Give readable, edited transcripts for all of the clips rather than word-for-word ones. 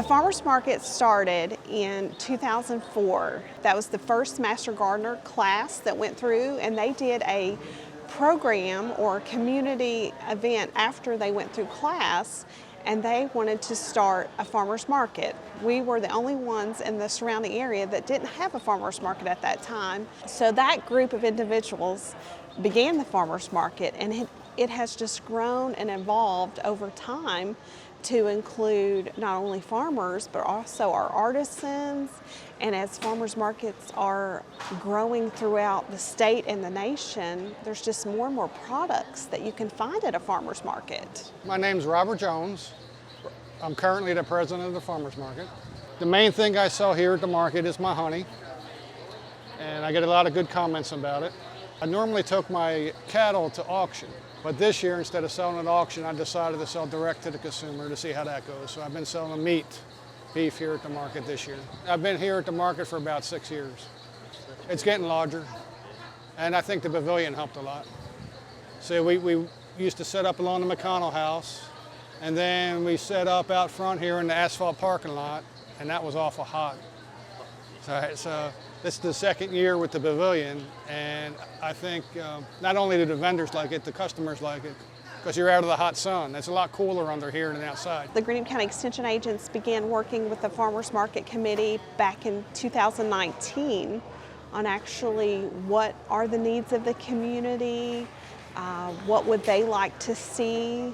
The farmers market started in 2004. That was the first Master Gardener class that went through, and they did a program or community event after they went through class, and they wanted to start a farmers market. We were the only ones in the surrounding area that didn't have a farmers market at that time. So that group of individuals began the farmers market, and it has just grown and evolved over time to include not only farmers but also our artisans. And as farmers markets are growing throughout the state and the nation, there's just more and more products that you can find at a farmers market. My name's Robert Jones. I'm currently the president of the farmers market. The main thing I sell here at the market is my honey, and I get a lot of good comments about it. I normally took my cattle to auction, but this year, instead of selling at auction, I decided to sell direct to the consumer to see how that goes. So I've been selling beef here at the market this year. I've been here at the market for about 6 years. It's getting larger, and I think the pavilion helped a lot. So we used to set up along the McConnell house, and then we set up out front here in the asphalt parking lot, and that was awful hot. So this is the second year with the pavilion, and I think not only do the vendors like it, the customers like it, because you're out of the hot sun. It's a lot cooler under here than outside. The Greenup County Extension agents began working with the Farmers Market Committee back in 2019 on actually what are the needs of the community, what would they like to see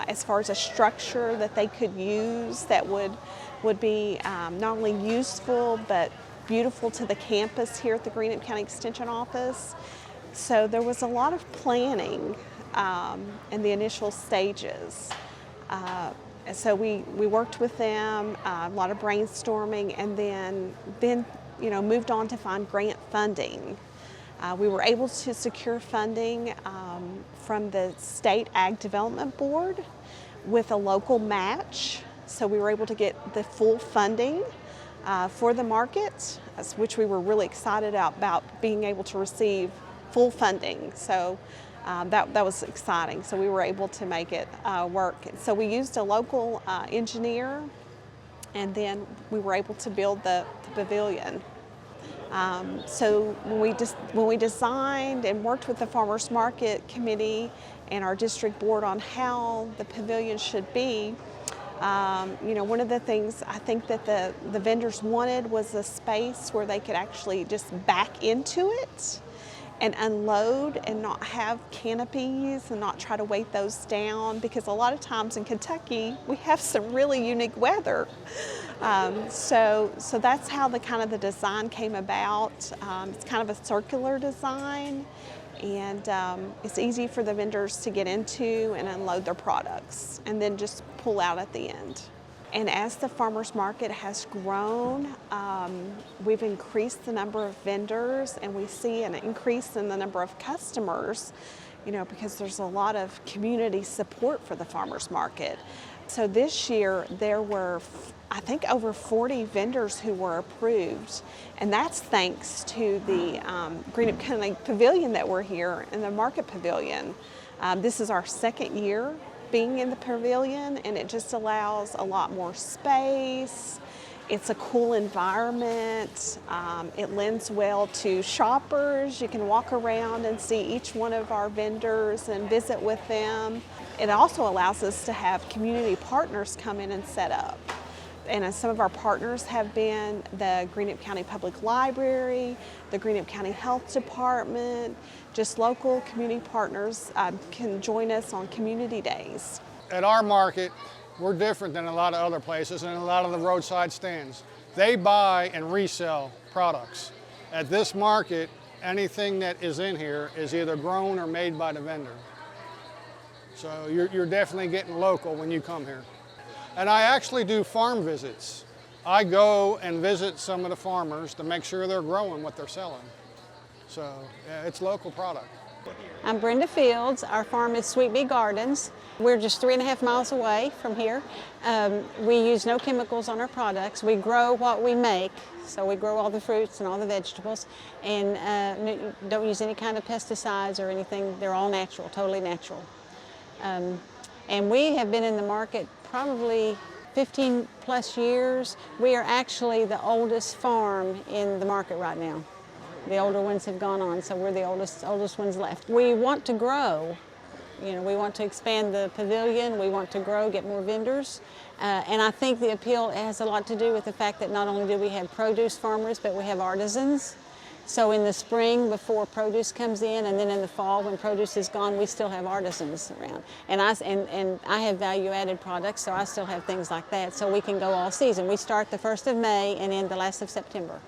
as far as a structure that they could use that would be not only useful but beautiful to the campus here at the Greenup County Extension Office. So there was a lot of planning in the initial stages. So we worked with them, a lot of brainstorming, and then moved on to find grant funding. We were able to secure funding from the State Ag Development Board with a local match. So we were able to get the full funding for the market, which we were really excited about being able to receive full funding. So that was exciting. So we were able to make it work. So we used a local engineer, and then we were able to build the pavilion. So when we designed and worked with the Farmers Market Committee and our district board on how the pavilion should be, one of the things I think that the vendors wanted was a space where they could actually just back into it and unload and not have canopies and not try to weight those down, because a lot of times in Kentucky we have some really unique weather. So that's how the design came about. It's kind of a circular design, and it's easy for the vendors to get into and unload their products and then just pull out at the end. And as the farmers market has grown, we've increased the number of vendors, and we see an increase in the number of customers, because there's a lot of community support for the farmers market. So this year there were, I think, over 40 vendors who were approved, and that's thanks to the Greenup County Pavilion that we're here in the Market Pavilion. This is our second year being in the pavilion, and it just allows a lot more space. It's a cool environment. It lends well to shoppers. You can walk around and see each one of our vendors and visit with them. It also allows us to have community partners come in and set up. And some of our partners have been the Greenup County Public Library, the Greenup County Health Department. Just local community partners can join us on community days. At our market, we're different than a lot of other places and a lot of the roadside stands. They buy and resell products. At this market, anything that is in here is either grown or made by the vendor. So you're definitely getting local when you come here. And I actually do farm visits. I go and visit some of the farmers to make sure they're growing what they're selling. So yeah, it's local product. I'm Brenda Fields. Our farm is Sweet Bee Gardens. We're just 3.5 miles away from here. We use no chemicals on our products. We grow what we make, so we grow all the fruits and all the vegetables, and don't use any kind of pesticides or anything. They're all natural, totally natural. And we have been in the market probably 15 plus years. We are actually the oldest farm in the market right now. The older ones have gone on, so we're the oldest ones left. We want to grow. You know, we want to expand the pavilion, we want to grow, get more vendors. And I think the appeal has a lot to do with the fact that not only do we have produce farmers, but we have artisans. So in the spring, before produce comes in, and then in the fall, when produce is gone, we still have artisans around. And I have value-added products, so I still have things like that, so we can go all season. We start the 1st of May and end the last of September.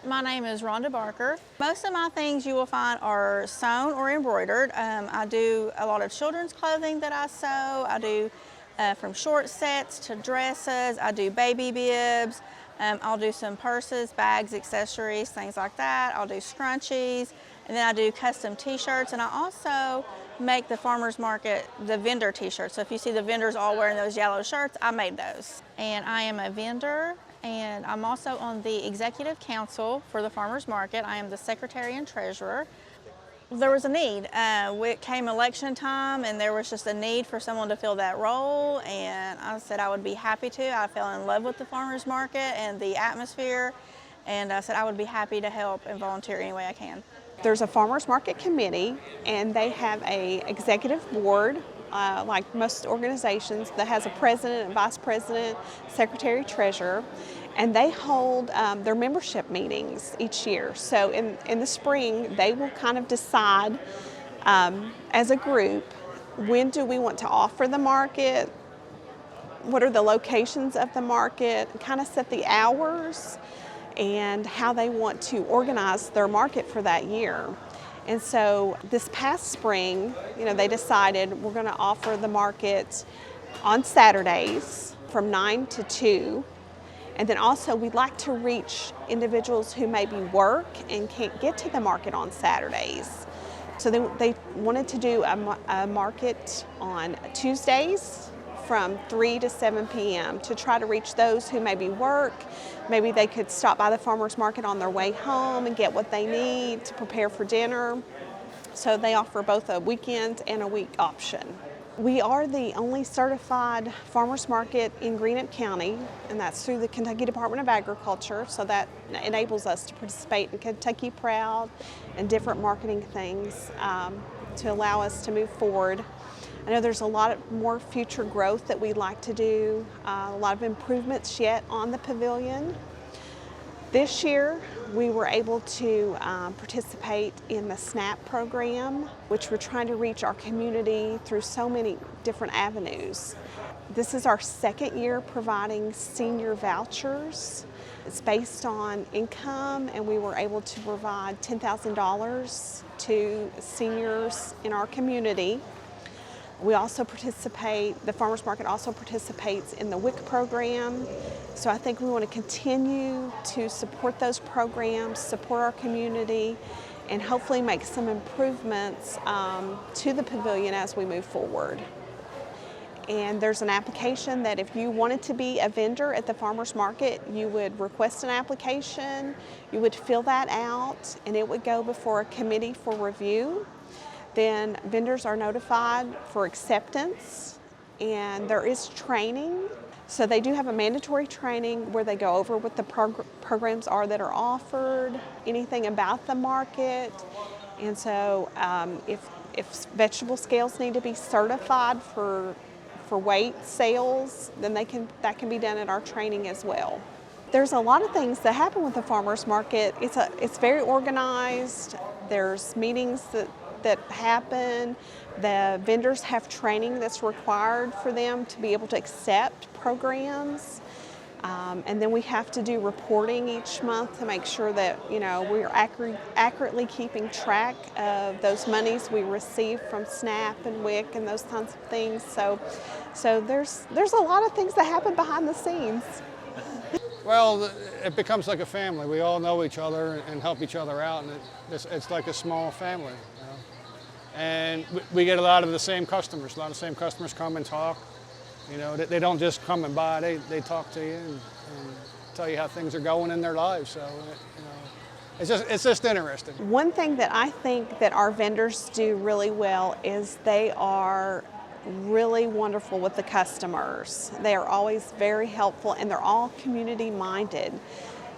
My name is Rhonda Barker. Most of my things you will find are sewn or embroidered. I do a lot of children's clothing that I sew. I do from short sets to dresses. I do baby bibs. I'll do some purses, bags, accessories, things like that. I'll do scrunchies, and then I do custom t-shirts, and I also make the farmers market, the vendor t-shirts. So if you see the vendors all wearing those yellow shirts, I made those. And I am a vendor, and I'm also on the executive council for the farmers market. I am the secretary and treasurer. There was a need. It came election time, and there was just a need for someone to fill that role, and I said I would be happy to. I fell in love with the farmers market and the atmosphere, and I said I would be happy to help and volunteer any way I can. There's a farmers market committee, and they have a executive board, like most organizations, that has a president and vice president, secretary, treasurer, and they hold their membership meetings each year. So in the spring, they will kind of decide as a group, when do we want to offer the market, what are the locations of the market, kind of set the hours, and how they want to organize their market for that year. And so this past spring, you know, they decided we're going to offer the market on Saturdays from 9 to 2. And then also we'd like to reach individuals who maybe work and can't get to the market on Saturdays. So they wanted to do a market on Tuesdays from 3 to 7 p.m. to try to reach those who maybe work. Maybe they could stop by the farmers market on their way home and get what they need to prepare for dinner. So they offer both a weekend and a week option. We are the only certified farmers market in Greenup County, and that's through the Kentucky Department of Agriculture, so that enables us to participate in Kentucky Proud and different marketing things to allow us to move forward. I know there's a lot more future growth that we'd like to do, a lot of improvements yet on the pavilion. This year, we were able to participate in the SNAP program, which we're trying to reach our community through so many different avenues. This is our second year providing senior vouchers. It's based on income, and we were able to provide $10,000 to seniors in our community. We also participate, the farmers market also participates in the WIC program. So I think we want to continue to support those programs, support our community, and hopefully make some improvements to the pavilion as we move forward. And there's an application that if you wanted to be a vendor at the farmers market, you would request an application, you would fill that out, and it would go before a committee for review. Then vendors are notified for acceptance, and there is training. So they do have a mandatory training where they go over what the programs are that are offered, anything about the market. And so if vegetable scales need to be certified for weight sales, then that can be done at our training as well. There's a lot of things that happen with the farmers market. It's very organized. There's meetings that happen. The vendors have training that's required for them to be able to accept programs. And then we have to do reporting each month to make sure that, you know, we're accurately keeping track of those monies we receive from SNAP and WIC and those kinds of things. So there's a lot of things that happen behind the scenes. Well, it becomes like a family. We all know each other and help each other out, and it's like a small family. You know? And we get a lot of the same customers. A lot of the same customers come and talk. You know, they don't just come and buy. They talk to you and tell you how things are going in their lives. So, you know, it's just interesting. One thing that I think that our vendors do really well is they are really wonderful with the customers. They are always very helpful, and they're all community minded.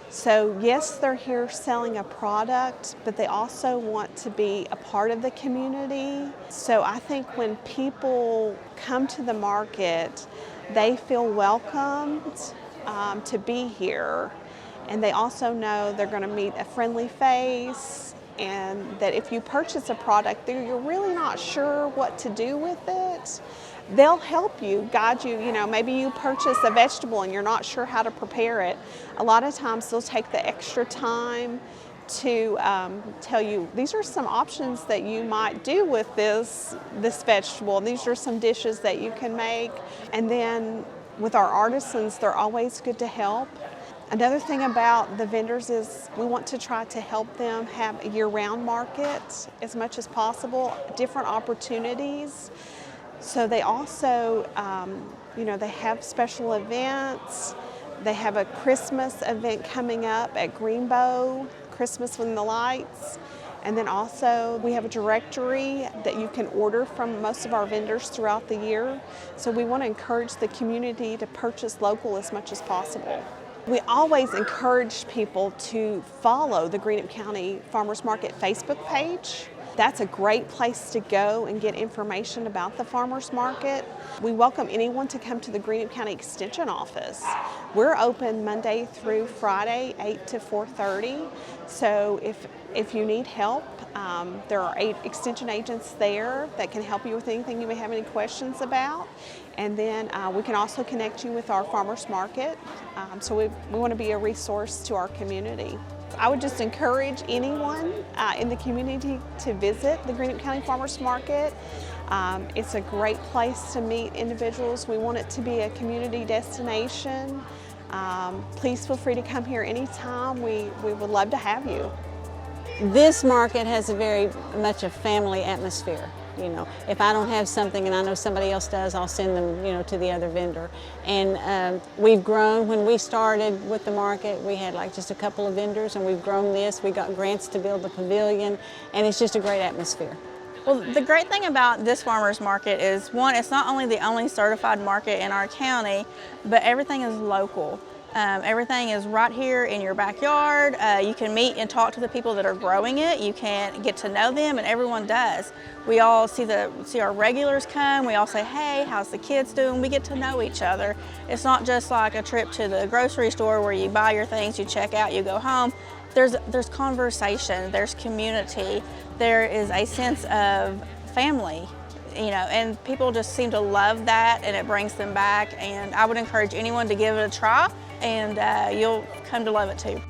So yes, they're here selling a product, but they also want to be a part of the community. So I think when people come to the market, they feel welcomed to be here. And they also know they're going to meet a friendly face, and that if you purchase a product that you're really not sure what to do with it, they'll help you, guide you. You know, maybe you purchase a vegetable and you're not sure how to prepare it. A lot of times they'll take the extra time to tell you, these are some options that you might do with this vegetable. These are some dishes that you can make. And then with our artisans, they're always good to help. Another thing about the vendors is we want to try to help them have a year-round market as much as possible, different opportunities. So they also, they have special events. They have a Christmas event coming up at Greenbow, Christmas with the Lights. And then also we have a directory that you can order from most of our vendors throughout the year. So we want to encourage the community to purchase local as much as possible. We always encourage people to follow the Greenup County Farmers Market Facebook page. That's a great place to go and get information about the farmers market. We welcome anyone to come to the Greenup County Extension office. We're open Monday through Friday, 8 to 4:30. So if you need help, there are 8 extension agents there that can help you with anything you may have any questions about. And then we can also connect you with our farmers market. So we want to be a resource to our community. I would just encourage anyone in the community to visit the Greenup County Farmers Market. It's a great place to meet individuals. We want it to be a community destination. Please feel free to come here anytime. We would love to have you. This market has a very much a family atmosphere. You know, if I don't have something and I know somebody else does, I'll send them, to the other vendor. And we've grown. When we started with the market, we had like just a couple of vendors, and we've grown this. We got grants to build the pavilion, and it's just a great atmosphere. Well, the great thing about this farmers market is, one, it's not only the only certified market in our county, but everything is local. Everything is right here in your backyard. You can meet and talk to the people that are growing it. You can get to know them, and everyone does. We all see our regulars come. We all say, hey, how's the kids doing? We get to know each other. It's not just like a trip to the grocery store where you buy your things, you check out, you go home. There's conversation, there's community, there is a sense of family. And people just seem to love that, and it brings them back. And I would encourage anyone to give it a try, and you'll come to love it too.